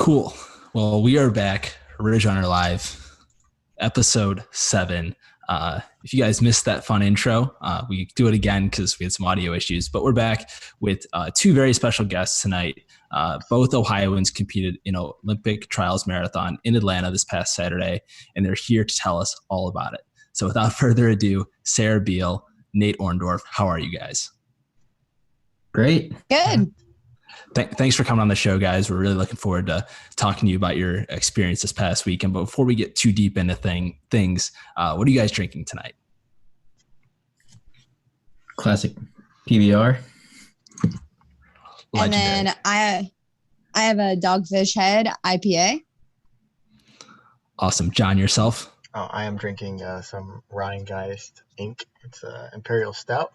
Cool. Well, we are back. Ridge Runner Live, episode 7. If you guys missed that fun intro, we do it again because we had some audio issues. But we're back with two very special guests tonight. Both Ohioans competed in an Olympic Trials Marathon in Atlanta this past Saturday, and they're here to tell us all about it. So without further ado, Sarah Biehl, Nate Orndorf, how are you guys? Great. Good. Thanks for coming on the show, guys. We're really looking forward to talking to you about your experience this past weekend. But before we get too deep into things, what are you guys drinking tonight? Classic PBR. Legendary. And then I have a Dogfish Head IPA. Awesome. John, yourself? Oh, I am drinking some Rheingeist Inc. It's Imperial Stout.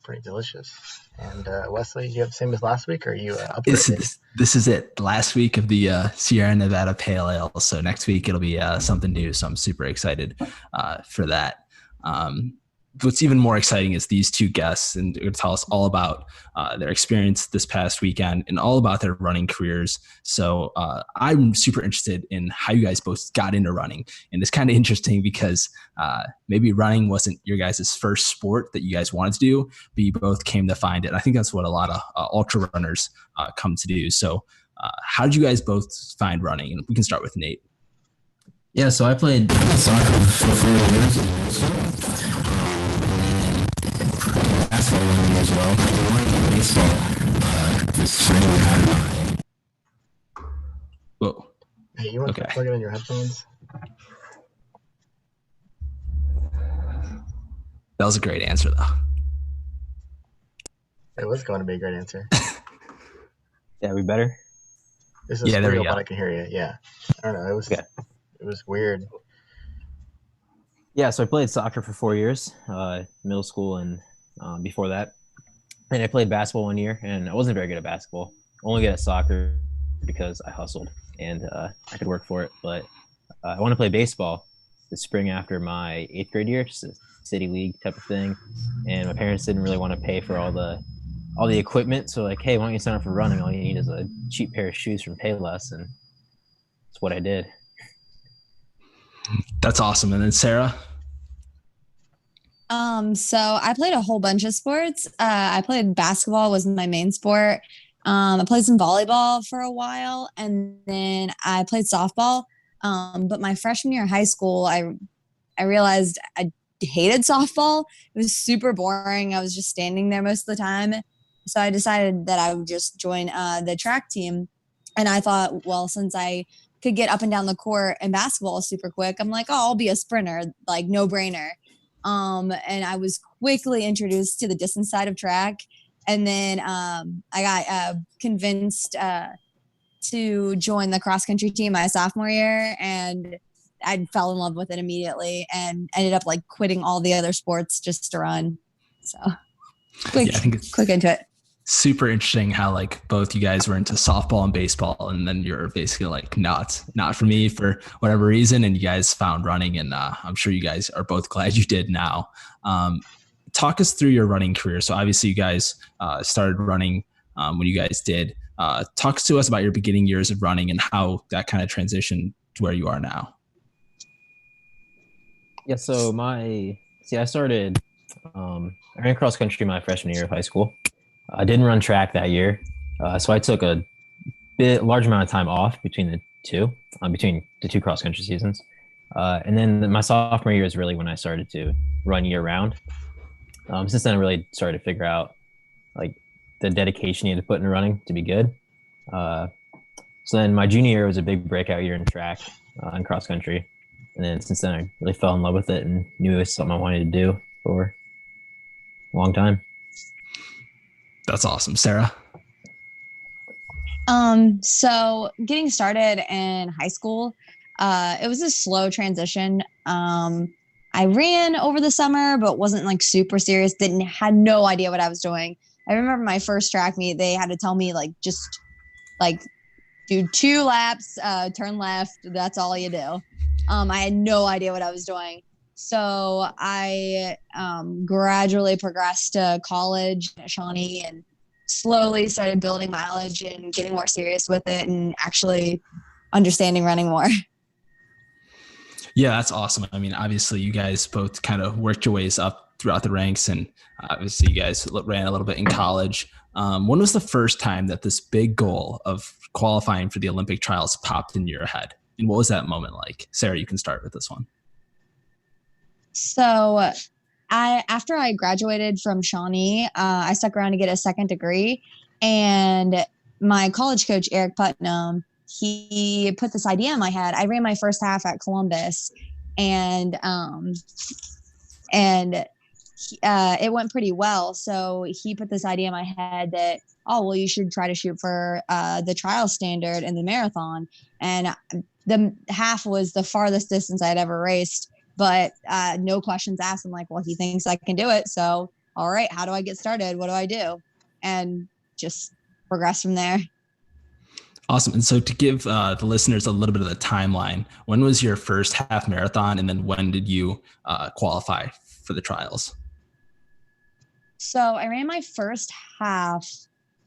Pretty delicious. And Wesley, you have the same as last week, or are you upgraded? This is it. Last week of the Sierra Nevada Pale Ale. So next week it'll be something new. So I'm super excited for that. What's even more exciting is these two guests, and they're going to tell us all about their experience this past weekend and all about their running careers. So I'm super interested in how you guys both got into running. And it's kind of interesting because maybe running wasn't your guys' first sport that you guys wanted to do, but you both came to find it. And I think that's what a lot of ultra runners come to do. So how did you guys both find running? And we can start with Nate. Yeah, so I played soccer for 4 years. Basketball 1 year as well. I wanted to play baseball. This really hard. Whoa. Hey, you want to plug it in your headphones? That was a great answer, though. It was going to be a great answer. Yeah, we better? This is real, but I can hear you. Yeah. I don't know. It was weird. Yeah, so I played soccer for 4 years, middle school and before that. And I played basketball 1 year, and I wasn't very good at basketball. Only good at soccer because I hustled and I could work for it. But I want to play baseball the spring after my 8th grade year, just a city league type of thing. And my parents didn't really want to pay for all the equipment. So like, hey, why don't you sign up for running? All you need is a cheap pair of shoes from Payless, and that's what I did. That's awesome. And then Sarah? So I played a whole bunch of sports. I played basketball was my main sport. I played some volleyball for a while, and then I played softball. But my freshman year of high school, I realized I hated softball. It was super boring. I was just standing there most of the time. So I decided that I would just join the track team. And I thought, well, since I could get up and down the court and basketball super quick, I'm like, oh, I'll be a sprinter, like no brainer. And I was quickly introduced to the distance side of track. And then I got convinced to join the cross country team my sophomore year, and I fell in love with it immediately and ended up like quitting all the other sports just to run. So quick into it. Super interesting how like both you guys were into softball and baseball, and then you're basically like not for me for whatever reason, and you guys found running, and I'm sure you guys are both glad you did now. Talk us through your running career. So obviously you guys started running when you guys did. Talk to us about your beginning years of running and how that kind of transitioned to where you are now. Yeah, so I started I ran cross country my freshman year of high school. I didn't run track that year, so I took a large amount of time off between the two cross country seasons, and then my sophomore year is really when I started to run year round. Since then, I really started to figure out like the dedication you had to put into running to be good. So then my junior year was a big breakout year in track and cross country, and then since then I really fell in love with it and knew it was something I wanted to do for a long time. That's awesome. Sarah? So getting started in high school, it was a slow transition. I ran over the summer, but wasn't like super serious. Had no idea what I was doing. I remember my first track meet, they had to tell me like, just like do 2 laps, turn left. That's all you do. I had no idea what I was doing. So I gradually progressed to college at Shawnee and slowly started building mileage and getting more serious with it and actually understanding running more. Yeah, that's awesome. I mean, obviously, you guys both kind of worked your ways up throughout the ranks, and obviously, you guys ran a little bit in college. When was the first time that this big goal of qualifying for the Olympic trials popped into your head? And what was that moment like? Sarah, you can start with this one. So after I graduated from Shawnee, I stuck around to get a second degree, and my college coach, Eric Putnam, he put this idea in my head. I ran my first half at Columbus, and it went pretty well. So he put this idea in my head that, oh, well, you should try to shoot for the trial standard in the marathon. And the half was the farthest distance I'd ever raced, but no questions asked. I'm like, well, he thinks I can do it. So, all right, how do I get started? What do I do? And just progress from there. Awesome. And so to give the listeners a little bit of the timeline, when was your first half marathon? And then when did you qualify for the trials? So I ran my first half.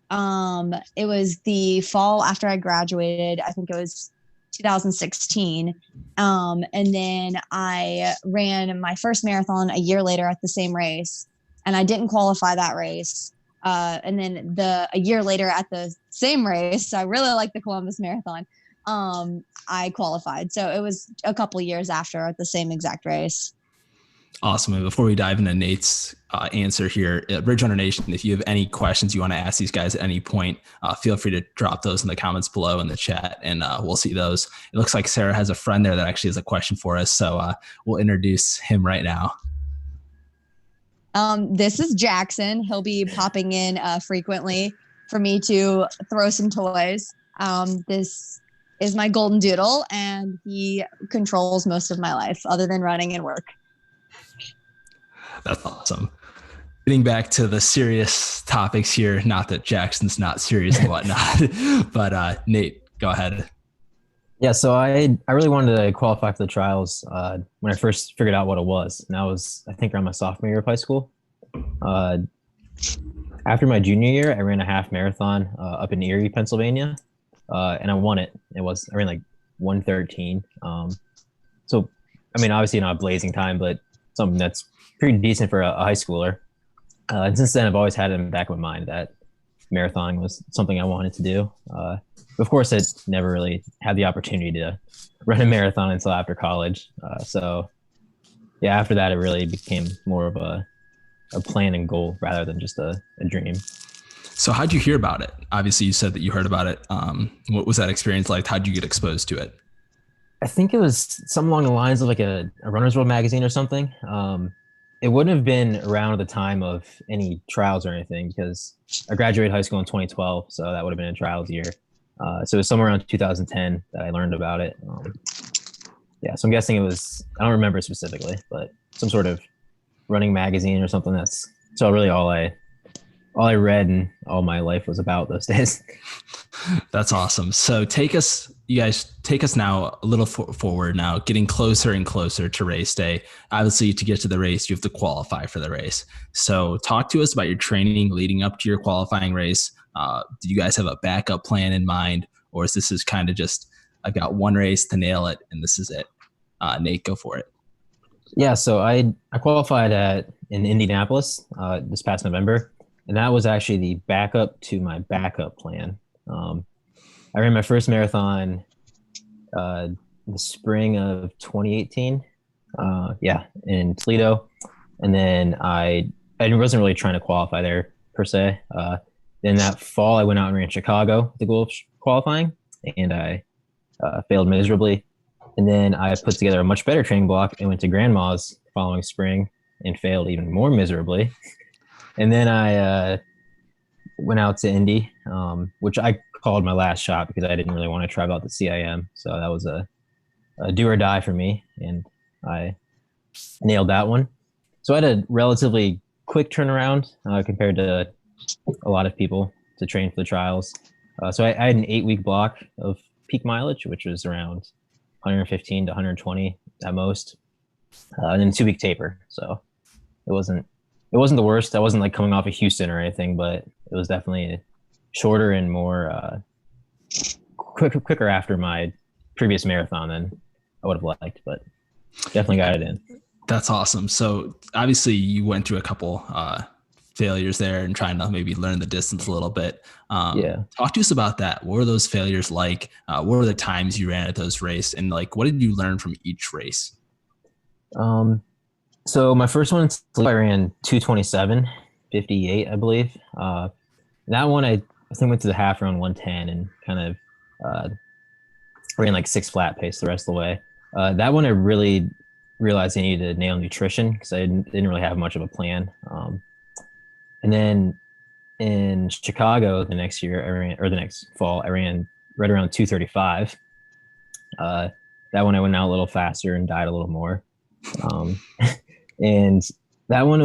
It was the fall after I graduated. I think it was 2016. And then I ran my first marathon a year later at the same race, and I didn't qualify that race. And then a year later at the same race, so I really like the Columbus Marathon, I qualified. So it was a couple years after at the same exact race. Awesome. And before we dive into Nate's answer here, Bridgerunner Nation, if you have any questions you want to ask these guys at any point, feel free to drop those in the comments below in the chat, and we'll see those. It looks like Sarah has a friend there that actually has a question for us, so we'll introduce him right now. This is Jackson. He'll be popping in frequently for me to throw some toys. This is my golden doodle, and he controls most of my life other than running and work. That's awesome. Getting back to the serious topics here, not that Jackson's not serious and whatnot, but Nate, go ahead. Yeah, so I really wanted to qualify for the trials when I first figured out what it was. And that was, I think, around my sophomore year of high school. After my junior year, I ran a half marathon up in Erie, Pennsylvania, and I won it. I ran like 1:13. So, I mean, obviously not a blazing time, but something that's pretty decent for a high schooler. And since then, I've always had it in the back of my mind that marathoning was something I wanted to do. Of course, I never really had the opportunity to run a marathon until after college. So yeah, after that, it really became more of a plan and goal rather than just a dream. So how'd you hear about it? Obviously, you said that you heard about it. What was that experience like? How'd you get exposed to it? I think it was something along the lines of like a Runner's World magazine or something. It wouldn't have been around the time of any trials or anything because I graduated high school in 2012, so that would have been a trials year. So it was somewhere around 2010 that I learned about it. Yeah, so I'm guessing it was, I don't remember specifically, but some sort of running magazine or something. So really all I read and all my life was about those days. That's awesome. So you guys take us now a little forward now, getting closer and closer to race day. Obviously, to get to the race, you have to qualify for the race. So talk to us about your training leading up to your qualifying race. Do you guys have a backup plan in mind, or is this kind of just, I've got one race to nail it and this is it? Nate, go for it. Yeah, so I qualified in Indianapolis this past November, and that was actually the backup to my backup plan. I ran my first marathon in the spring of 2018, in Toledo, and then I wasn't really trying to qualify there per se. Then that fall, I went out and ran Chicago with the goal of qualifying, and I failed miserably. And then I put together a much better training block and went to Grandma's the following spring and failed even more miserably. And then I went out to Indy, which I called my last shot because I didn't really want to try out the CIM. So that was a do or die for me, and I nailed that one. So I had a relatively quick turnaround compared to a lot of people to train for the trials. So I had an 8-week block of peak mileage, which was around 115 to 120 at most, and then 2-week taper. So it wasn't the worst. I wasn't like coming off of Houston or anything, but it was definitely shorter and more quicker after my previous marathon than I would have liked, but definitely got it in. That's awesome. So obviously you went through a couple failures there and trying to maybe learn the distance a little bit. Talk to us about that. What were those failures like? What were the times you ran at those races? And like, what did you learn from each race? So my first one, I ran 2:27:58, I believe. That one, I think went to the half around 1:10 and kind of ran like 6 flat pace the rest of the way. That one, I really realized I needed to nail nutrition because I didn't really have much of a plan. And then in Chicago the next year, the next fall, I ran right around 2:35. That one I went out a little faster and died a little more. And that one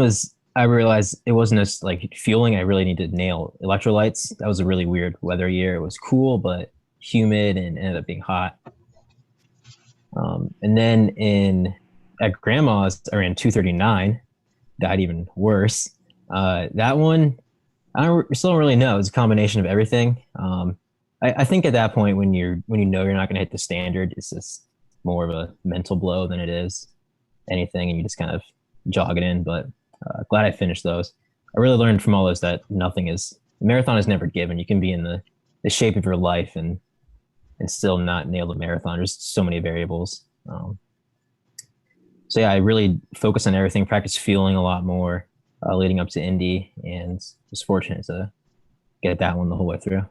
I realized it wasn't just like fueling. I really needed to nail electrolytes. That was a really weird weather year. It was cool, but humid and ended up being hot. And then at grandma's, I ran 2:39, died even worse. That one, I still don't really know. It's a combination of everything. I think at that point when you know you're not going to hit the standard, it's just more of a mental blow than it is anything, and you just kind of jog it in. But glad I finished those. I really learned from all those that the marathon is never given. You can be in the shape of your life and still not nail the marathon. There's so many variables. So yeah, I really focused on everything, practiced fueling a lot more leading up to Indy, and was fortunate to get that one the whole way through.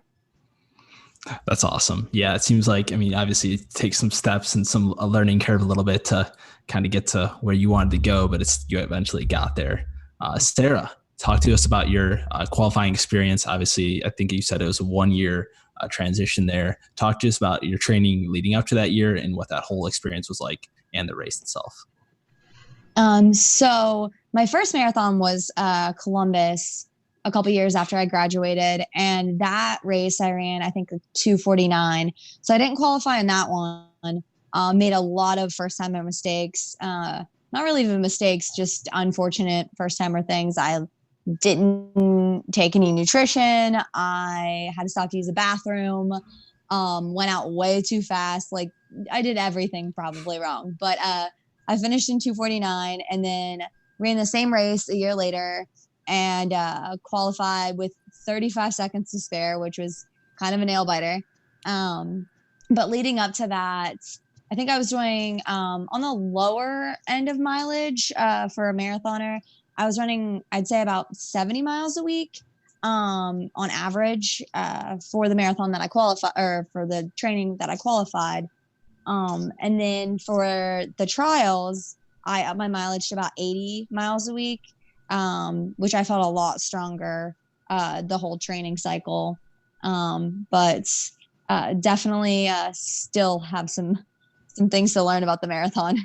That's awesome. Yeah, it seems like, I mean, obviously it takes some steps and a learning curve a little bit to kind of get to where you wanted to go, but you eventually got there. Sarah, talk to us about your qualifying experience. Obviously, I think you said it was a 1-year transition there. Talk to us about your training leading up to that year and what that whole experience was like and the race itself. So my first marathon was Columbus a couple years after I graduated, and that race I ran, I think 2:49. So I didn't qualify in that one. Made a lot of first timer mistakes. Not really even mistakes, just unfortunate first timer things. I didn't take any nutrition. I had to stop to use the bathroom. Went out way too fast. Like I did everything probably wrong, but I finished in 2:49 and then ran the same race a year later and qualified with 35 seconds to spare, which was kind of a nail biter. But leading up to that, I think I was doing on the lower end of mileage for a marathoner. I was running, I'd say about 70 miles a week on average for the marathon that I qualified, or for the training that I qualified. And then for the trials, I upped my mileage to about 80 miles a week, which I felt a lot stronger the whole training cycle. But definitely still have some things to learn about the marathon.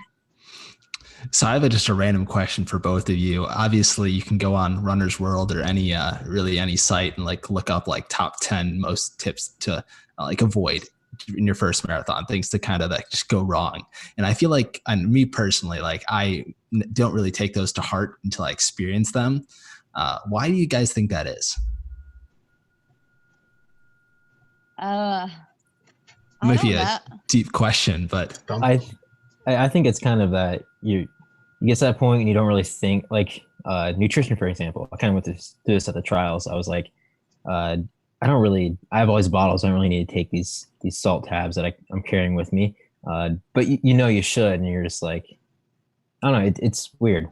So I have just a random question for both of you. Obviously, you can go on Runner's World or any site and like look up like top 10 most tips to like avoid in your first marathon, things to kind of like just go wrong. And I feel like, and me personally, like I don't really take those to heart until I experience them. Why do you guys think that is? Might be a deep question, but I think it's kind of that you get to that point and you don't really think like nutrition, for example. I kind of went through this at the trials. I was like, I have all these bottles. I don't really need to take these salt tabs that I'm carrying with me. But you should, and you're just like, I don't know. It's weird.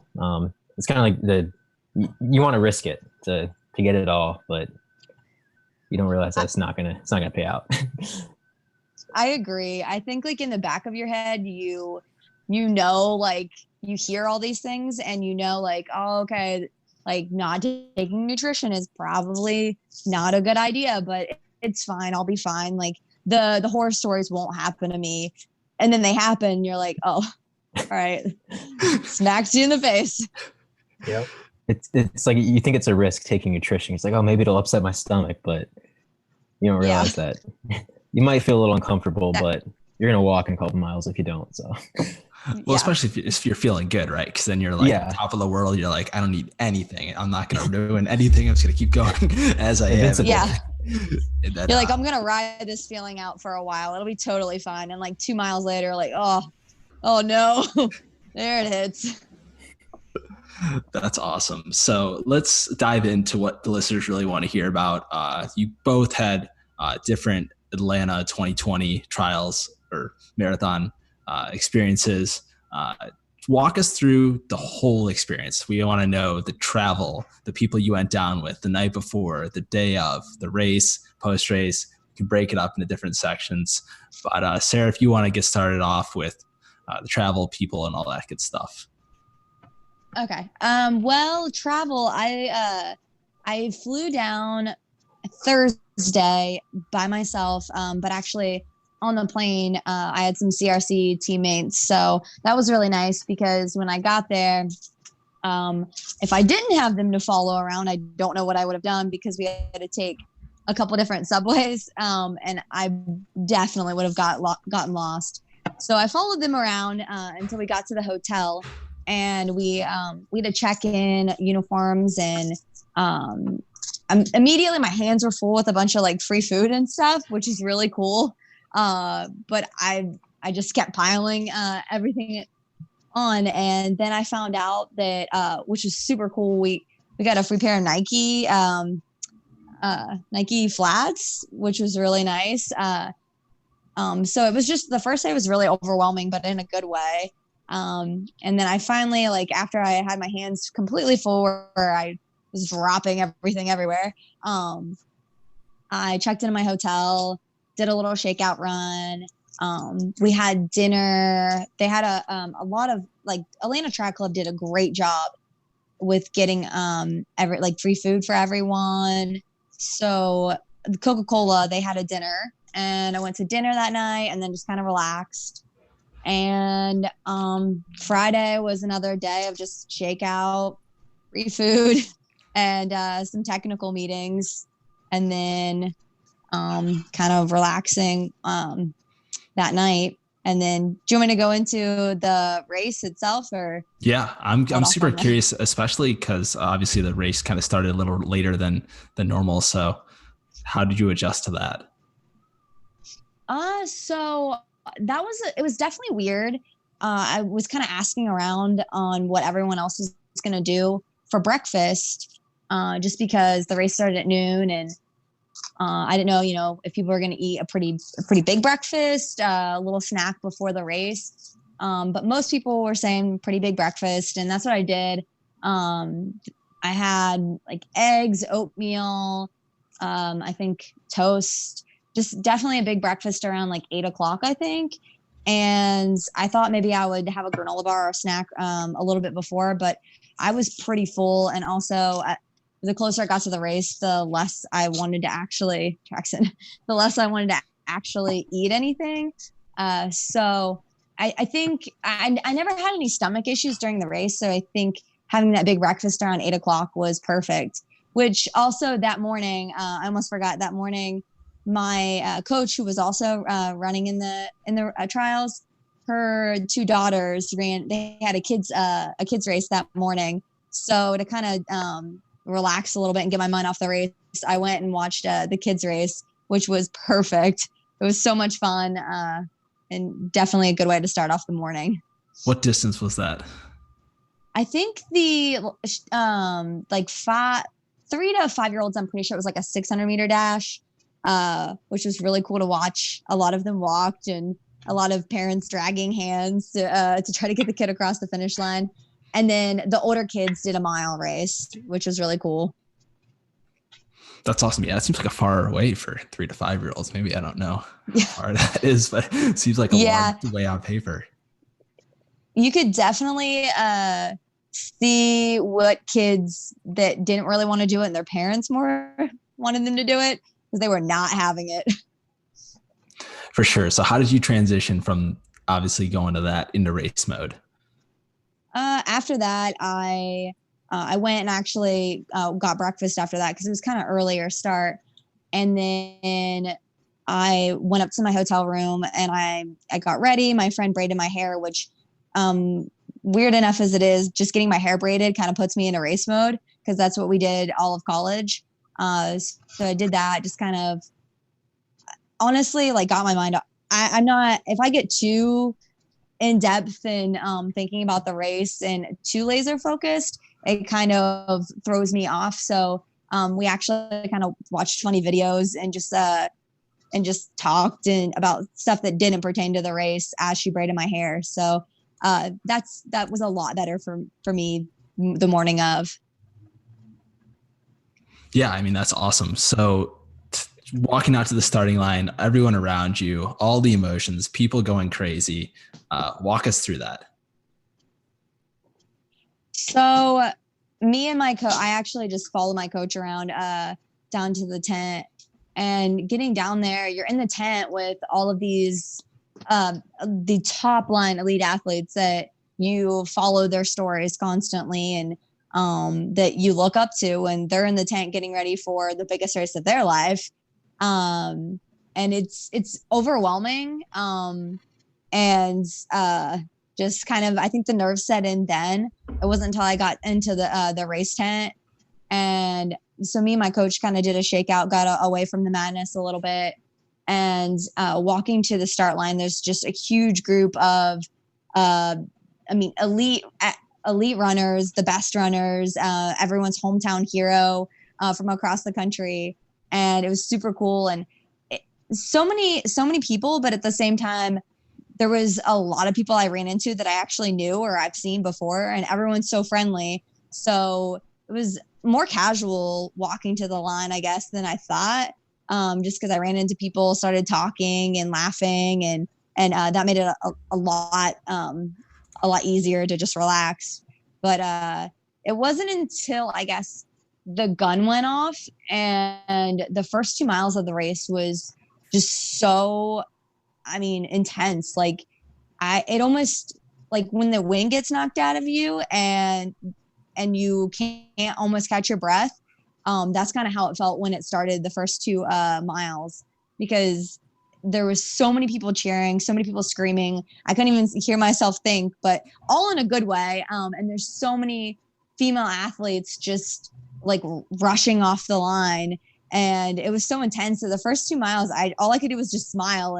It's kind of like you want to risk it to get it all, but you don't realize that it's not gonna pay out. I agree. I think like in the back of your head, you like you hear all these things and like, oh, okay, like not taking nutrition is probably not a good idea, but it's fine. I'll be fine. Like the horror stories won't happen to me. And then they happen. You're like, oh, all right. Smacks you in the face. Yep. It's like you think it's a risk taking nutrition. It's like, oh, maybe it'll upset my stomach, but you don't realize that you might feel a little uncomfortable, but you're going to walk a couple miles if you don't. So, well, especially if you're feeling good, right? Because then you're like top of the world. You're like, I don't need anything. I'm not going to ruin anything. I'm just going to keep going as I am. Yeah. And then, You're like, I'm gonna ride this feeling out for a while. It'll be totally fine. And like 2 miles later, like, oh no, there it hits. That's awesome. So let's dive into what the listeners really want to hear about. You both had different Atlanta 2020 trials or marathon experiences. Walk us through the whole experience. We want to know the travel, the people you went down with the night before, the day of, the race, post race. You can break it up into different sections. But Sarah, if you want to get started off with the travel, people, and all that good stuff. Okay. Well, travel. I flew down Thursday by myself, but actually on the plane, I had some CRC teammates, so that was really nice because when I got there, if I didn't have them to follow around, I don't know what I would have done because we had to take a couple different subways, and I definitely would have gotten lost. So I followed them around until we got to the hotel. And we had to check in uniforms, and immediately my hands were full with a bunch of like free food and stuff, which is really cool. But I just kept piling everything on, and then I found out that which is super cool. We got a free pair of Nike flats, which was really nice. So it was just the first day was really overwhelming, but in a good way. And then I finally, like, after I had my hands completely full where I was dropping everything everywhere, I checked into my hotel, did a little shakeout run. We had dinner. They had a lot of, like, Atlanta Track Club did a great job with getting free food for everyone. So Coca-Cola, they had a dinner, and I went to dinner that night and then just kind of relaxed. And Friday was another day of just shakeout, free food, and some technical meetings, and then kind of relaxing that night. And then, do you want me to go into the race itself, or? Yeah, I'm super curious, especially because obviously the race kind of started a little later than normal. So, how did you adjust to that? So it was definitely weird. I was kind of asking around on what everyone else was going to do for breakfast, just because the race started at noon, and I didn't know, if people were going to eat a pretty big breakfast, a little snack before the race. But most people were saying pretty big breakfast, and that's what I did. I had like eggs, oatmeal, I think toast, just definitely a big breakfast around like 8:00, I think. And I thought maybe I would have a granola bar or a snack a little bit before, but I was pretty full. And also the closer I got to the race, the less I wanted to actually, eat anything. So I think I never had any stomach issues during the race. So I think having that big breakfast around 8:00 was perfect, which also that morning, I almost forgot that morning, my coach, who was also running in the trials, her two daughters they had a kids race that morning. So to kind of relax a little bit and get my mind off the race, I went and watched the kids race, which was perfect. It was so much fun, and definitely a good way to start off the morning. What distance was that? I think the 3 to 5 year olds, I'm pretty sure it was like a 600-meter dash, which was really cool to watch. A lot of them walked, and a lot of parents dragging hands to try to get the kid across the finish line. And then the older kids did a mile race, which was really cool. That's awesome. Yeah, it seems like a far way for 3 to 5 year olds. Maybe I don't know how far that is, but it seems like a long way on paper. You could definitely see what kids that didn't really want to do it and their parents more wanted them to do it, because they were not having it. For sure. So how did you transition from obviously going to that into race mode? After that, I went and actually got breakfast after that, because it was kind of earlier start. And then I went up to my hotel room and I got ready. My friend braided my hair, which weird enough as it is, just getting my hair braided kind of puts me into race mode, because that's what we did all of college. So I did that, just kind of honestly like got my mind up. I'm not, if I get too in depth in thinking about the race and too laser focused, it kind of throws me off. So we actually kind of watched funny videos and just talked and about stuff that didn't pertain to the race as she braided my hair. So that was a lot better for me the morning of. Yeah, I mean, that's awesome. So walking out to the starting line, everyone around you, all the emotions, people going crazy. Walk us through that. So me and my coach, I actually just followed my coach around down to the tent, and getting down there, you're in the tent with all of these the top line elite athletes that you follow their stories constantly and that you look up to, and they're in the tent getting ready for the biggest race of their life. And it's overwhelming. And just kind of, I think the nerves set in then. It wasn't until I got into the race tent, and so me and my coach kind of did a shakeout, got away from the madness a little bit, and walking to the start line, there's just a huge group of elite runners, the best runners, everyone's hometown hero from across the country. And it was super cool. And so many people, but at the same time, there was a lot of people I ran into that I actually knew or I've seen before, and everyone's so friendly. So it was more casual walking to the line, I guess, than I thought. Just because I ran into people, started talking and laughing, and that made it a lot easier to just relax. But it wasn't until, I guess, the gun went off and the first 2 miles of the race was just so, intense. Like it almost, like when the wind gets knocked out of you and you can't almost catch your breath. That's kind of how it felt when it started the first 2 miles, because there was so many people cheering, so many people screaming. I couldn't even hear myself think, but all in a good way. And there's so many female athletes just like rushing off the line. And it was so intense. So the first 2 miles, all I could do was just smile.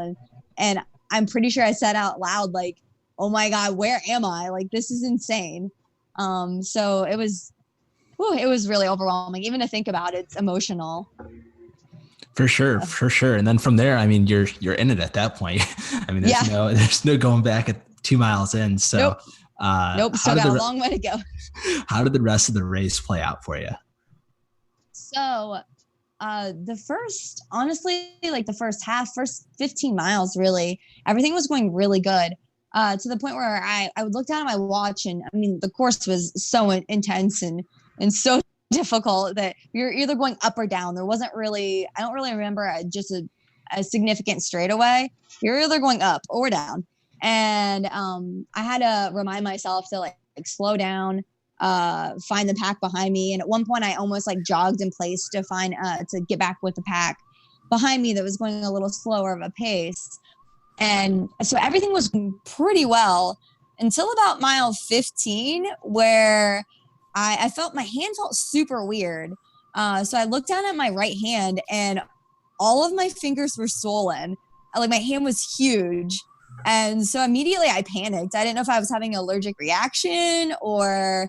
And I'm pretty sure I said out loud, like, oh my God, where am I? Like, this is insane. So it was really overwhelming. Even to think about it, it's emotional. For sure. And then from there, I mean, you're in it at that point. I mean, there's no going back at 2 miles in. So nope. Still got a long way to go. How did the rest of the race play out for you? So the first 15 miles, really, everything was going really good. To the point where I would look down at my watch, and the course was so intense and so difficult that you're either going up or down. There wasn't really, I don't really remember just a significant straightaway. You're either going up or down. And I had to remind myself to like slow down, find the pack behind me. And at one point I almost like jogged in place to find to get back with the pack behind me that was going a little slower of a pace. And so everything was pretty well until about mile 15, where I felt my hand felt super weird. So I looked down at my right hand and all of my fingers were swollen. Like my hand was huge. And so immediately I panicked. I didn't know if I was having an allergic reaction or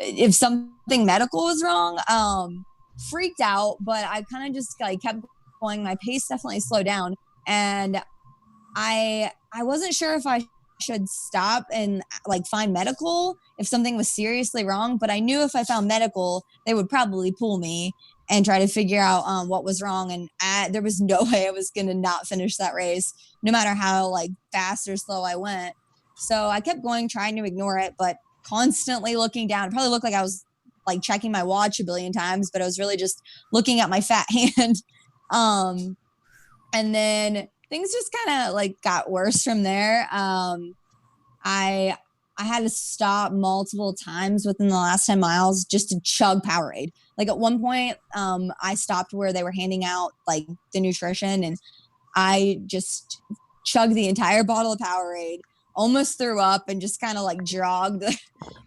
if something medical was wrong. Freaked out, but I kind of just like kept going. My pace definitely slowed down. And I wasn't sure if I should stop and like find medical if something was seriously wrong, but I knew if I found medical, they would probably pull me and try to figure out what was wrong. And there was no way I was going to not finish that race, no matter how like fast or slow I went. So I kept going, trying to ignore it, but constantly looking down. It probably looked like I was like checking my watch a billion times, but I was really just looking at my fat hand. And then things just kind of like got worse from there. I had to stop multiple times within the last 10 miles just to chug Powerade. Like at one point, I stopped where they were handing out like the nutrition, and I just chugged the entire bottle of Powerade, almost threw up, and just kind of like jogged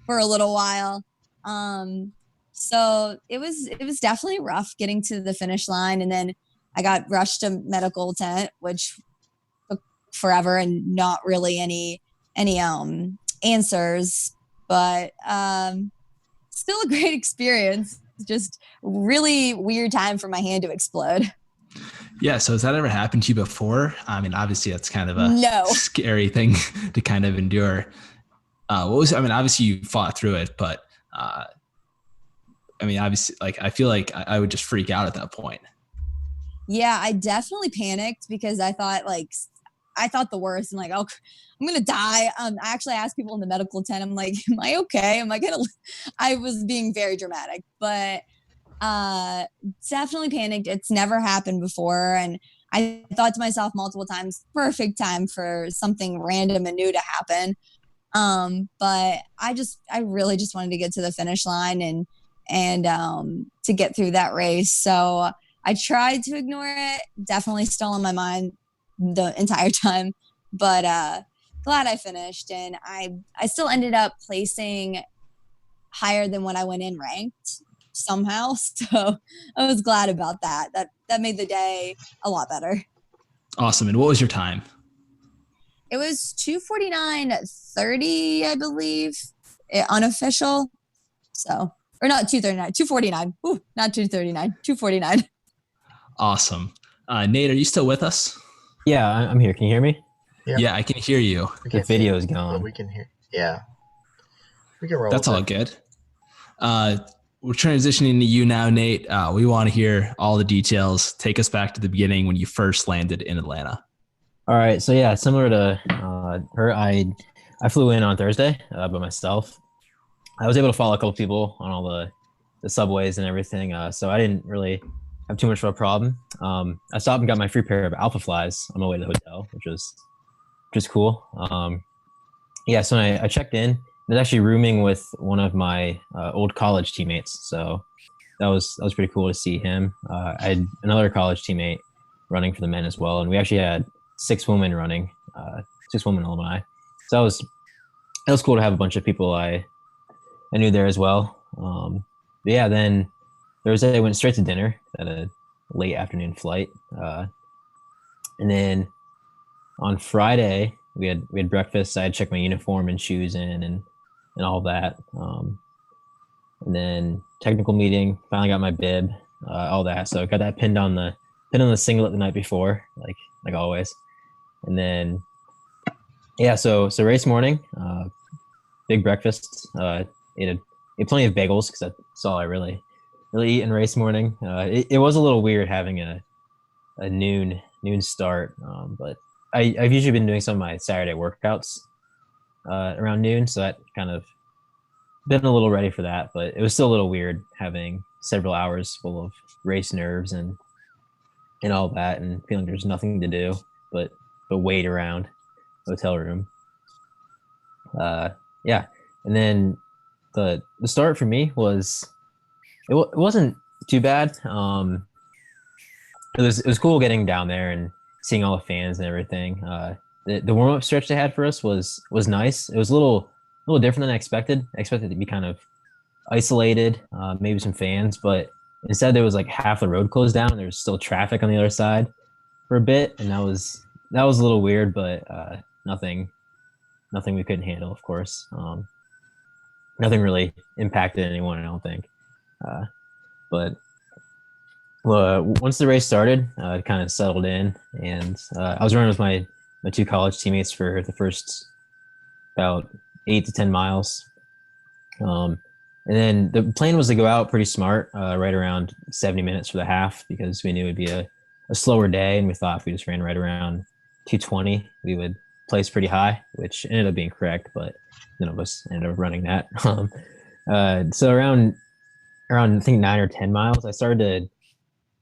for a little while. So it was definitely rough getting to the finish line, and then I got rushed to medical tent, which took forever and not really any answers, but still a great experience. Just really weird time for my hand to explode. Yeah. So has that ever happened to you before? I mean, obviously that's kind of a No. scary thing to kind of endure. I mean, obviously you fought through it, but I mean, obviously, like, I feel like I would just freak out at that point. Yeah, I definitely panicked because I thought the worst and like, oh, I'm gonna die. I actually asked people in the medical tent, I'm like, am I okay? Am I gonna? I was being very dramatic, but definitely panicked. It's never happened before, and I thought to myself multiple times, perfect time for something random and new to happen. But I really just wanted to get to the finish line and to get through that race. So I tried to ignore it. Definitely still on my mind the entire time, but glad I finished, and I still ended up placing higher than when I went in ranked somehow. So I was glad about that. That made the day a lot better. Awesome. And what was your time? It was 2:49:30, I believe, unofficial. So, or not 2:39, 2:49. Ooh, not 2:39, 2:49. Awesome. Nate, are you still with us? Yeah, I'm here. Can you hear me? Yeah, I can hear you. The video is but gone. we can hear. Yeah, we can roll. That's all good. We're transitioning to you now, Nate. We want to hear all the details. Take us back to the beginning when you first landed in Atlanta. All right. So yeah, similar to her, I flew in on Thursday by myself. I was able to follow a couple people on all the subways and everything, so I didn't really have too much of a problem. I stopped and got my free pair of Alpha Flies on my way to the hotel, which was cool. Yeah, so I checked in. I was actually rooming with one of my old college teammates, so that was pretty cool to see him. I had another college teammate running for the men as well, and we actually had 6 women running, 6 women alumni. So that was cool to have a bunch of people I knew there as well. But yeah, then Thursday I went straight to dinner at a late afternoon flight, and then on Friday we had breakfast. I had checked my uniform and shoes in and all that, and then technical meeting. Finally got my bib, all that. So I got that pinned on the singlet the night before, like always, and then yeah. So race morning, big breakfast. Ate plenty of bagels because that's all I really eat in race morning. It was a little weird having a noon start, but I've usually been doing some of my Saturday workouts around noon, so that kind of been a little ready for that. But it was still a little weird having several hours full of race nerves and all that, and feeling there's nothing to do but wait around the hotel room. Yeah, and then the start for me was it wasn't too bad. It was cool getting down there and seeing all the fans and everything. The warm up stretch they had for us was nice. It was a little different than I expected. I expected it to be kind of isolated, maybe some fans, but instead there was like half the road closed down and there was still traffic on the other side for a bit, and that was a little weird, but nothing we couldn't handle, of course. Nothing really impacted anyone, I don't think. But once the race started, it kind of settled in, and I was running with my 2 college teammates for the first about 8 to 10 miles. And then the plan was to go out pretty smart, right around 70 minutes for the half, because we knew it'd be a slower day, and we thought if we just ran right around 2:20, we would place pretty high, which ended up being correct, but none of us ended up running that. So around I think 9 or 10 miles, I started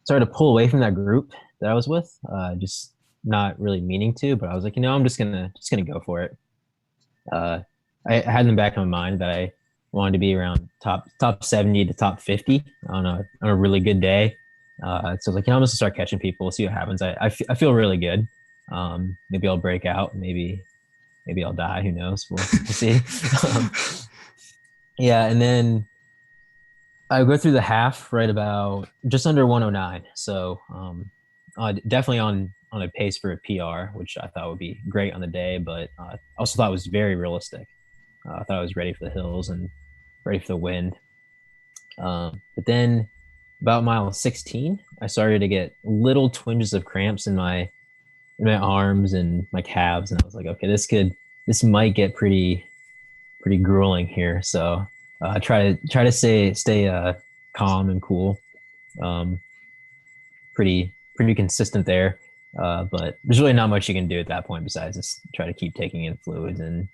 to pull away from that group that I was with, just not really meaning to, but I was like, I'm just gonna go for it. I had in the back of my mind that I wanted to be around top 70 to top 50 on a really good day. So I was like, I'm just gonna start catching people, see what happens. I feel really good. Maybe I'll break out. Maybe I'll die. Who knows? We'll see. Yeah, and then I go through the half right about just under 109. So definitely on a pace for a PR, which I thought would be great on the day, but also thought was very realistic. I thought I was ready for the hills and ready for the wind. But then about mile 16, I started to get little twinges of cramps in my arms and my calves, and I was like, okay, this might get pretty grueling here. So try to stay calm and cool. Um, pretty consistent there. But there's really not much you can do at that point besides just try to keep taking in fluids and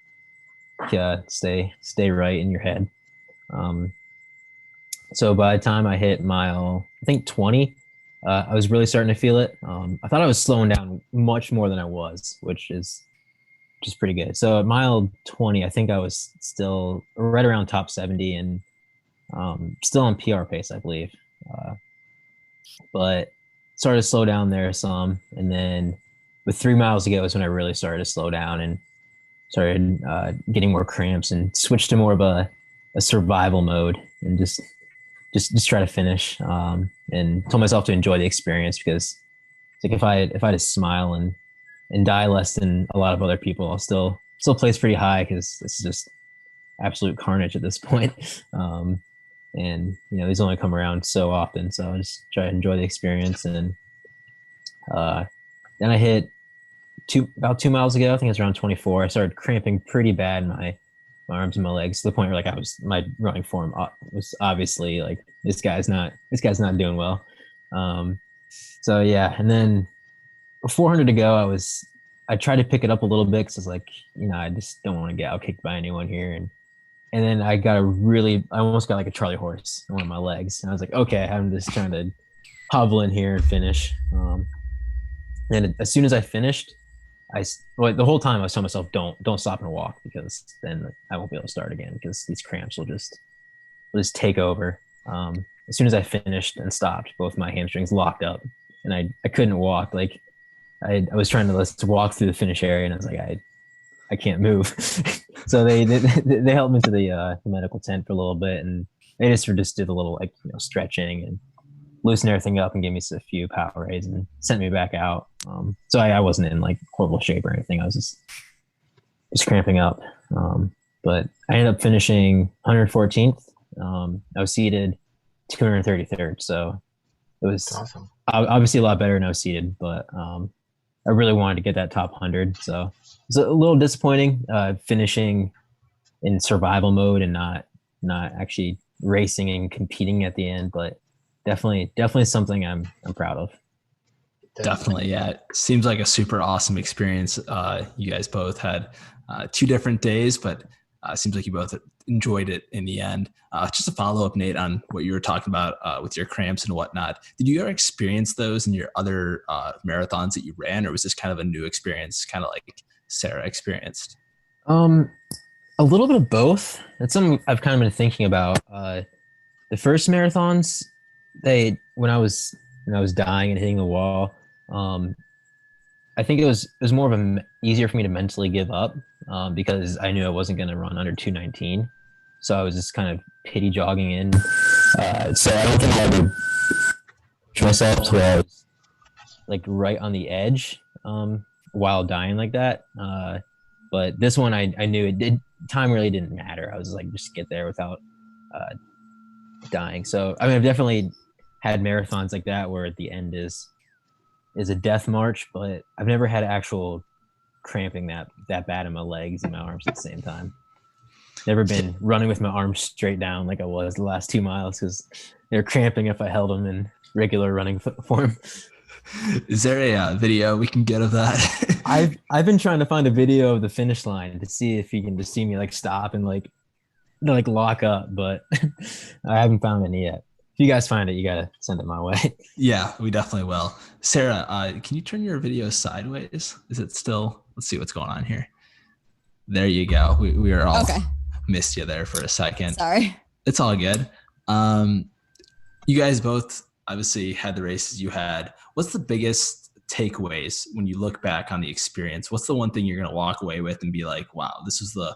stay right in your head. So by the time I hit mile, I think 20, I was really starting to feel it. I thought I was slowing down much more than I was, which is pretty good. So at mile 20, I think I was still right around top 70 and still on PR pace, I believe. But started to slow down there some. And then with 3 miles to go is when I really started to slow down and started getting more cramps and switched to more of a survival mode and just try to finish and told myself to enjoy the experience because it's like if I just smile and die less than a lot of other people, I'll still place pretty high because this is just absolute carnage at this point. And these only come around so often, so I just try to enjoy the experience. And then I hit about 2 miles ago, I think it's around 24. I started cramping pretty bad in my arms and my legs to the point where like my running form was obviously like this guy's not doing well. So yeah, and then 400 to go, I tried to pick it up a little bit because I was like, I just don't want to get out kicked by anyone here. And then I almost got like a Charlie horse in one of my legs. And I was like, okay, I'm just trying to hobble in here and finish. And as soon as I finished, the whole time I was telling myself, don't stop and walk because then I won't be able to start again because these cramps will just take over. As soon as I finished and stopped, both my hamstrings locked up and I couldn't walk. Like I was trying to walk through the finish area and I was like, I can't move. So they helped me to the medical tent for a little bit and they just did a little stretching and loosen everything up and gave me a few Powerades and sent me back out. So I wasn't in like horrible shape or anything. I was just cramping up. But I ended up finishing 114th. I was seated 233rd. So it was awesome. Obviously a lot better than I was seated, but I really wanted to get that top 100. So it's a little disappointing finishing in survival mode and not actually racing and competing at the end, but definitely something I'm proud of. Definitely, yeah. It seems like a super awesome experience. You guys both had 2 different days, but it seems like you both enjoyed it in the end. Just a follow-up, Nate, on what you were talking about with your cramps and whatnot. Did you ever experience those in your other marathons that you ran, or was this kind of a new experience, kind of like Sarah experienced? A little bit of both. That's something I've kind of been thinking about. The first marathons, when I was dying and hitting the wall, I think it was more of easier for me to mentally give up because I knew I wasn't going to run under 219. So I was just kind of pity jogging in. So I don't think I ever pushed myself to where I was like right on the edge while dying like that. But this one, I knew time really didn't matter. I was like, just get there without dying. So I mean, I've definitely had marathons like that where at the end is a death march, but I've never had actual cramping that bad in my legs and my arms at the same time. Never been running with my arms straight down like I was the last 2 miles because they're cramping if I held them in regular running form. Is there a video we can get of that? I've been trying to find a video of the finish line to see if you can just see me like stop and like lock up, but I haven't found any yet. If you guys find it, you gotta send it my way. Yeah, we definitely will. Sarah, can you turn your video sideways? Is it still? Let's see what's going on here. There you go. We are all missed you there for a second. Sorry. It's all good. You guys both obviously had the races you had. What's the biggest takeaways when you look back on the experience? What's the one thing you're gonna walk away with and be like, wow, this was the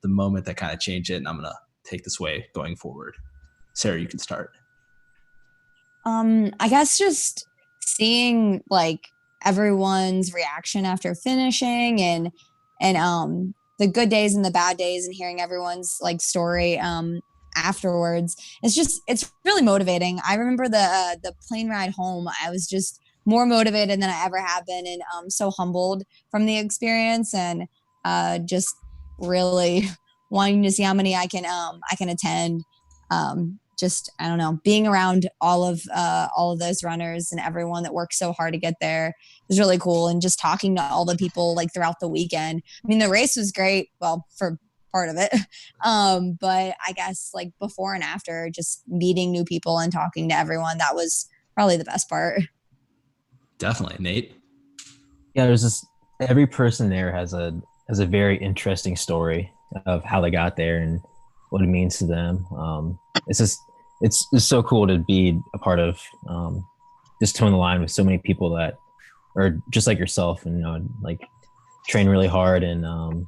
moment that kind of changed it, and I'm gonna take this way going forward? Sarah, you can start. I guess just seeing like everyone's reaction after finishing and the good days and the bad days and hearing everyone's like story afterwards. It's really motivating. I remember the plane ride home. I was just more motivated than I ever have been, and so humbled from the experience, and just really wanting to see how many I can attend. Just I don't know, being around all of those runners and everyone that worked so hard to get there was really cool, and just talking to all the people like throughout the weekend. I mean, the race was great, well, for part of it, but I guess like before and after, just meeting new people and talking to everyone, that was probably the best part. Definitely. Nate? Yeah, there's just every person there has a very interesting story of how they got there and what it means to them. It's just it's so cool to be a part of, just towing the line with so many people that are just like yourself, and like train really hard, and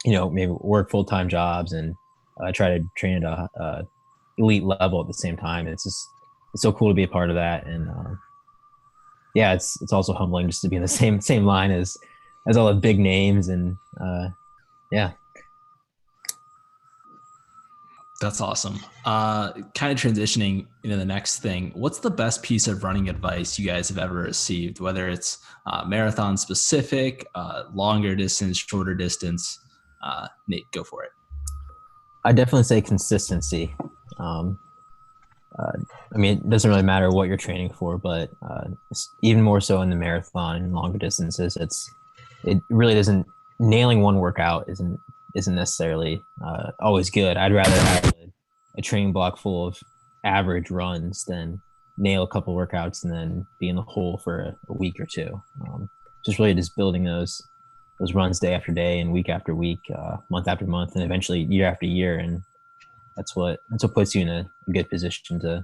maybe work full-time jobs, and try to train at a elite level at the same time. It's so cool to be a part of that, and yeah, it's also humbling just to be in the same line as all the big names, and yeah. That's awesome. Kind of transitioning into the next thing. What's the best piece of running advice you guys have ever received, whether it's marathon specific, longer distance, shorter distance? Nate, go for it. I definitely say consistency. I mean, it doesn't really matter what you're training for, but even more so in the marathon and longer distances, it really doesn't, nailing one workout isn't necessarily always good. I'd rather have a training block full of average runs than nail a couple workouts and then be in the hole for a week or two. Just really just building those runs day after day and week after week, month after month, and eventually year after year. And that's what puts you in a good position to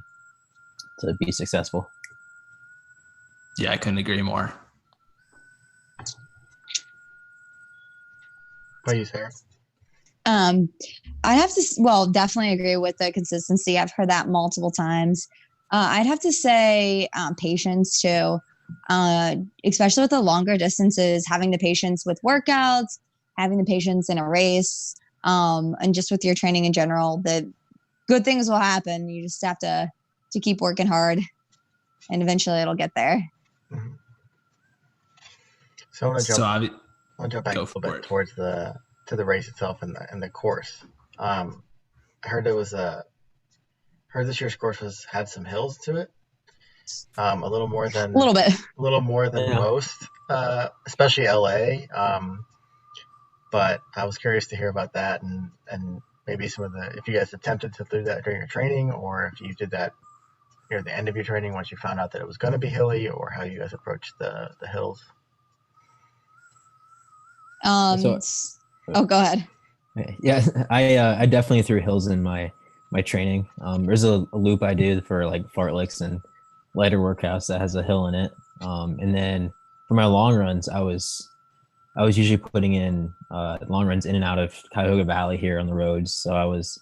be successful. Yeah, I couldn't agree more. What do you, Sarah? I'd have to, well, definitely agree with the consistency. I've heard that multiple times. I'd have to say patience too, especially with the longer distances, having the patience with workouts, having the patience in a race, and just with your training in general. The good things will happen. You just have to keep working hard, and eventually it'll get there. Mm-hmm. So I want to jump back a little bit towards the race itself and the course. I heard this year's course had some hills to it. A little bit, a little more than most, especially LA. But I was curious to hear about that, and maybe some of if you guys attempted to do that during your training, or if you did that near the end of your training once you found out that it was going to be hilly, or how you guys approached the hills. Go ahead. Yeah, I definitely threw hills in my training. There's a loop I do for like fartleks and lighter workouts that has a hill in it. And then for my long runs, I was usually putting in long runs in and out of Cuyahoga Valley here on the roads. So I was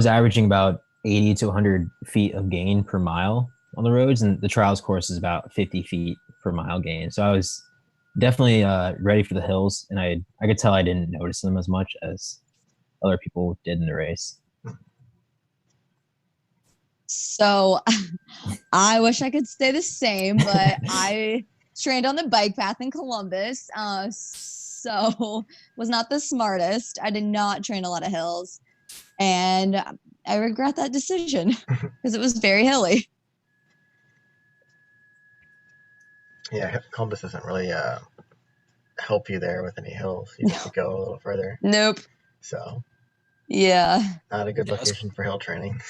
averaging about 80 to 100 feet of gain per mile on the roads, and the trials course is about 50 feet per mile gain. So I was definitely ready for the hills, and I could tell I didn't notice them as much as other people did in the race. So I wish I could stay the same, but I trained on the bike path in Columbus, so was not the smartest. I did not train a lot of hills, and I regret that decision because it was very hilly. Yeah, Columbus doesn't really help you there with any hills. You have to go a little further. Nope. So yeah, not a good location for hill training.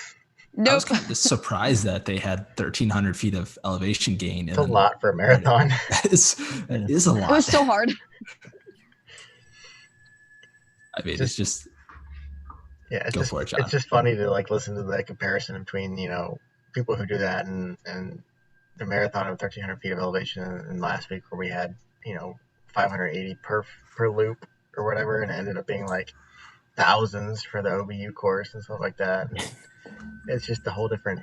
Nope. I was kind of surprised that they had 1,300 feet of elevation gain. It's a lot for a marathon. It is a lot. It was so hard. I mean, it's just it's just funny to like listen to the comparison between people who do that and the marathon of 1,300 feet of elevation, and last week where we had 580 per loop or whatever, and it ended up being like thousands for the OBU course and stuff like that. And it's just a whole different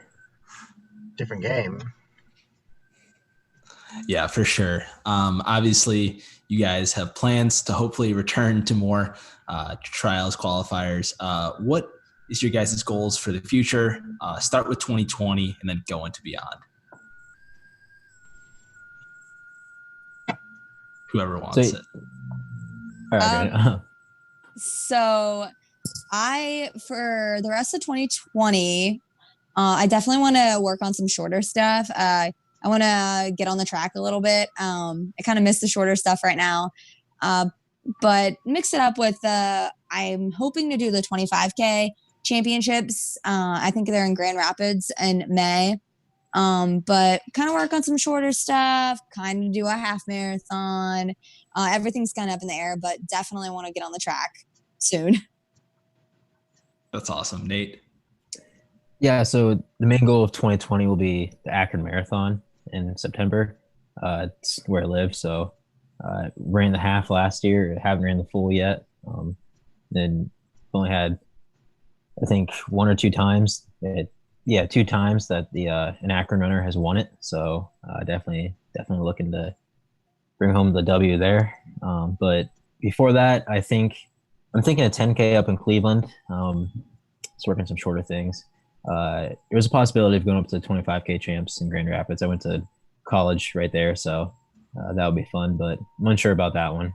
game. Yeah, for sure. Obviously, you guys have plans to hopefully return to more trials, qualifiers. What is your guys' goals for the future? Start with 2020 and then go into beyond. Whoever wants it. All right. So for the rest of 2020, I definitely want to work on some shorter stuff. I want to get on the track a little bit. I kind of miss the shorter stuff right now, but mix it up with I'm hoping to do the 25K championships. I think they're in Grand Rapids in May. But kind of work on some shorter stuff, kind of do a half marathon. Everything's kind of up in the air, but definitely want to get on the track soon. That's awesome. Nate? Yeah, so the main goal of 2020 will be the Akron Marathon in September. It's where I live, so ran the half last year. Haven't ran the full yet. Then only had, I think, one or two times. Two times that an Akron runner has won it. So definitely looking to bring home the W there. But before that, I'm thinking a 10K up in Cleveland. Just working some shorter things. There was a possibility of going up to the 25K champs in Grand Rapids. I went to college right there, so that would be fun. But I'm unsure about that one.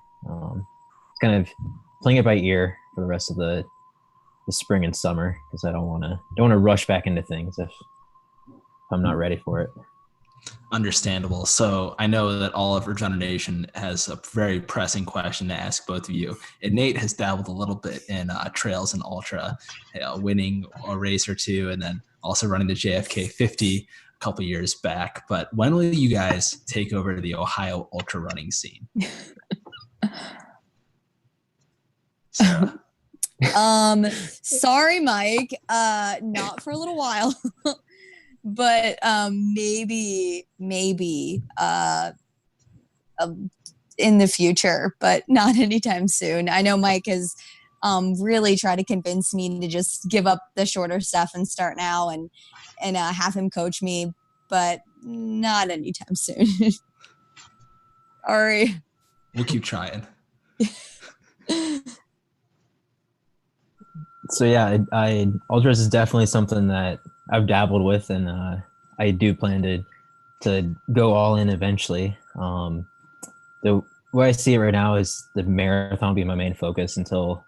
Kind of playing it by ear for the rest of the spring and summer, because I don't want to rush back into things if I'm not ready for it. Understandable. So I know that all of Regener Nation has a very pressing question to ask both of you. And Nate has dabbled a little bit in trails and ultra, winning a race or two, and then also running the JFK 50 a couple years back. But when will you guys take over the Ohio ultra running scene? Sarah? Sorry, Mike. Not for a little while, but maybe in the future, but not anytime soon. I know Mike has really tried to convince me to just give up the shorter stuff and start now and have him coach me, but not anytime soon. Sorry. We'll keep trying. So yeah, ultras is definitely something that I've dabbled with, and I do plan to go all in eventually. The way I see it right now is the marathon will be my main focus until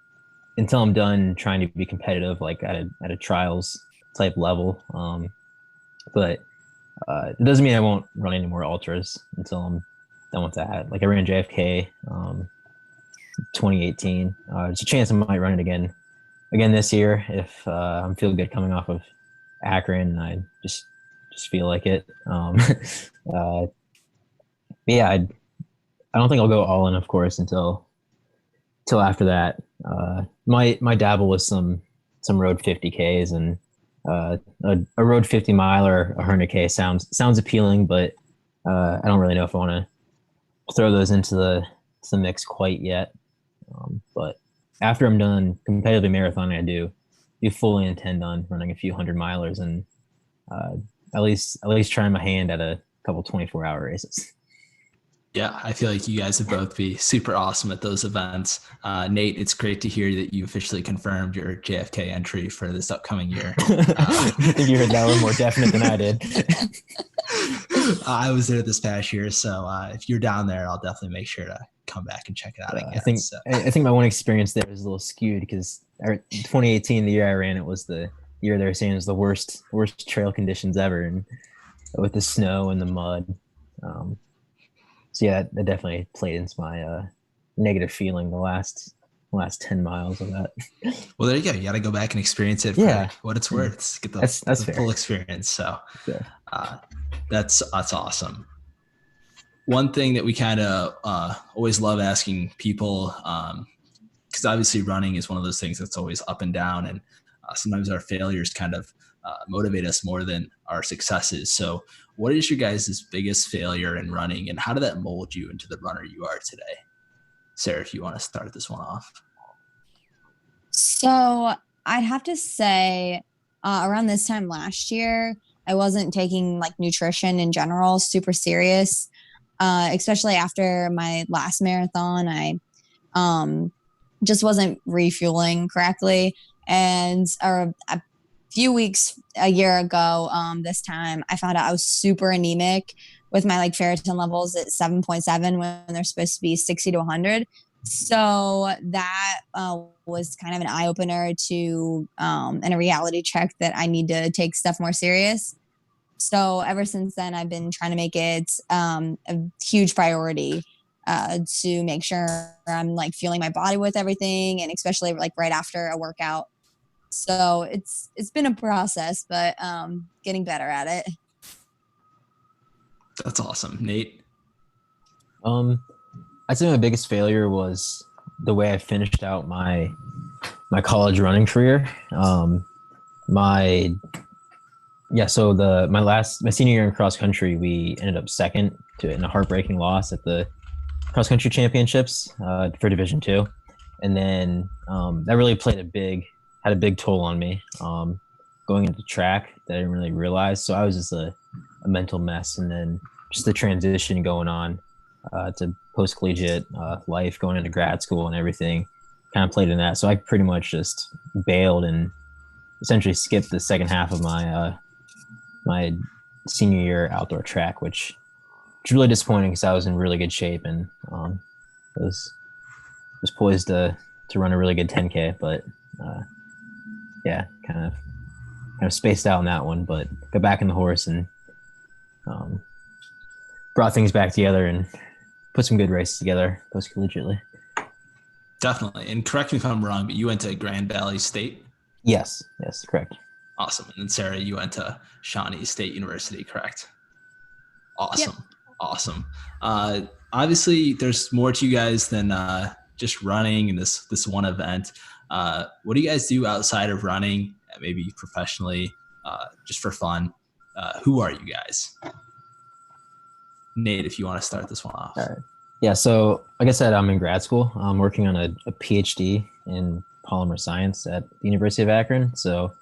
I'm done trying to be competitive, like at a trials type level. But it doesn't mean I won't run any more ultras until I'm done with that. Like I ran JFK 2018. There's a chance I might run it again this year if I'm feeling good coming off of Akron and I just feel like it. Yeah, I don't think I'll go all in, of course, until after that. My dabble with some road 50Ks and a road 50 mile or a 100K sounds appealing, but I don't really know if I want to throw those into the mix quite yet. But after I'm done competitively marathoning, I do fully intend on running a few 100-milers and at least trying my hand at a couple 24-hour races. Yeah, I feel like you guys would both be super awesome at those events. Nate, it's great to hear that you officially confirmed your JFK entry for this upcoming year. I think you heard that one more definite than I did. I was there this past year, so if you're down there, I'll definitely make sure to come back and check it out again. I think my one experience there is a little skewed because 2018, the year I ran it, was the year they were saying was the worst trail conditions ever, and with the snow and the mud. So yeah, that definitely played into my negative feeling the last 10 miles of that. Well, there you go. You got to go back and experience it for what it's worth. Get the full experience. So that's awesome. One thing that we kind of always love asking people, because obviously running is one of those things that's always up and down, and sometimes our failures kind of motivate us more than our successes. So what is your guys' biggest failure in running, and how did that mold you into the runner you are today? Sarah, if you want to start this one off. So I'd have to say around this time last year, I wasn't taking like nutrition in general super serious, especially after my last marathon. I um, just wasn't refueling correctly. And a few weeks, a year ago, this time, I found out I was super anemic with my like ferritin levels at 7.7 when they're supposed to be 60 to 100. So that was kind of an eye opener to and a reality check that I need to take stuff more serious. So ever since then, I've been trying to make it a huge priority to make sure I'm like fueling my body with everything, and especially like right after a workout. So it's been a process, but getting better at it. That's awesome, Nate. I'd say my biggest failure was the way I finished out my college running career. My senior year in cross country, we ended up second in a heartbreaking loss at the cross country championships for Division II, and then that really had a big toll on me going into track that I didn't really realize. So I was just a mental mess, and then just the transition going on to post collegiate life, going into grad school and everything, kind of played in that. So I pretty much just bailed and essentially skipped the second half of my my senior year outdoor track, which was really disappointing because I was in really good shape and was poised to run a really good 10K, but yeah, kind of spaced out on that one, but got back in the horse and brought things back together and put some good races together post collegiately. Definitely. And correct me if I'm wrong, but you went to Grand Valley State? Yes, correct. Awesome. And then Sarah, you went to Shawnee State University, correct? Awesome. Yep. Awesome. Obviously, there's more to you guys than just running and this one event. What do you guys do outside of running, maybe professionally, just for fun? Who are you guys? Nate, if you want to start this one off. All right. Yeah, so like I said, I'm in grad school. I'm working on a PhD in polymer science at the University of Akron. So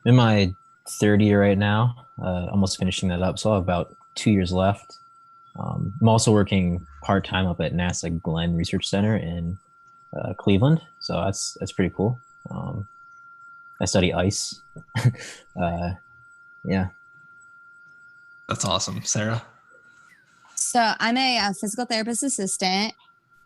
I'm in my third year right now, almost finishing that up. So I have about 2 years left. I'm also working part-time up at NASA Glenn Research Center in Cleveland. So that's pretty cool. I study ice. Yeah. That's awesome. Sarah? So I'm a physical therapist assistant,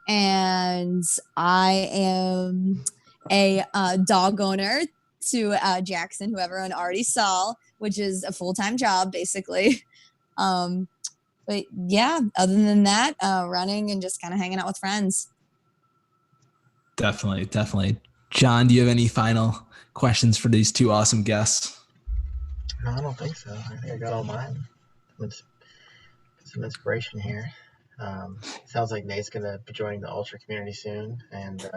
and I am a dog owner to Jackson, who everyone already saw, which is a full-time job, basically. But yeah, other than that, running and just kind of hanging out with friends. Definitely. John, do you have any final questions for these two awesome guests? No, I don't think so. I think I got all mine. Some inspiration here. Sounds like Nate's gonna be joining the ultra community soon, and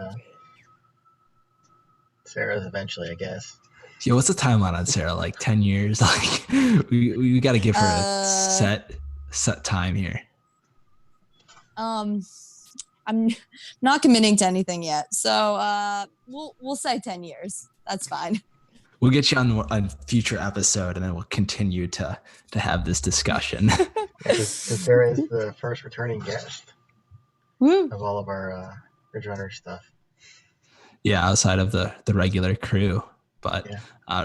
Sarah's eventually, I guess. Yeah, what's the timeline on Sarah? Like 10 years? Like we got to give her a set time here. I'm not committing to anything yet, so we'll say 10 years. That's fine. We'll get you on a future episode, and then we'll continue to have this discussion. Sarah is the first returning guest of all of our Ridge Runner stuff. Yeah, outside of the regular crew. But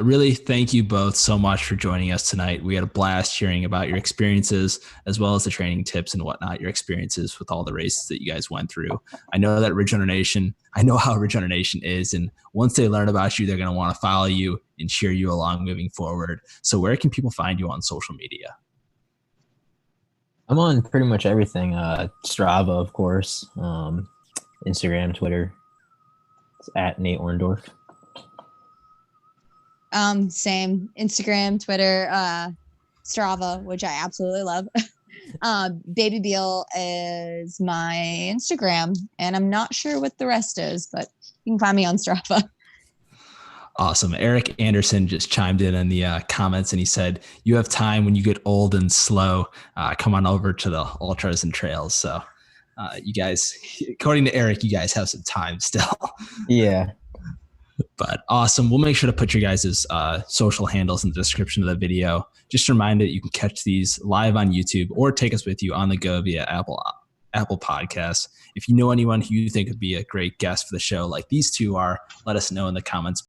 really, thank you both so much for joining us tonight. We had a blast hearing about your experiences, as well as the training tips and whatnot, your experiences with all the races that you guys went through. I know how Ridge Runner Nation is. And once they learn about you, they're going to want to follow you and cheer you along moving forward. So where can people find you on social media? I'm on pretty much everything. Strava, of course. Instagram, Twitter. It's at Nate Orndorf. Same. Instagram, Twitter, Strava, which I absolutely love. Baby Biehl is my Instagram, and I'm not sure what the rest is, but you can find me on Strava. Awesome. Eric Anderson just chimed in the comments, and he said, you have time when you get old and slow. Come on over to the ultras and trails. So you guys, according to Eric, you guys have some time still. Yeah. But awesome. We'll make sure to put your guys' social handles in the description of the video. Just a reminder that you can catch these live on YouTube or take us with you on the go via Apple Podcasts. If you know anyone who you think would be a great guest for the show like these two are, let us know in the comments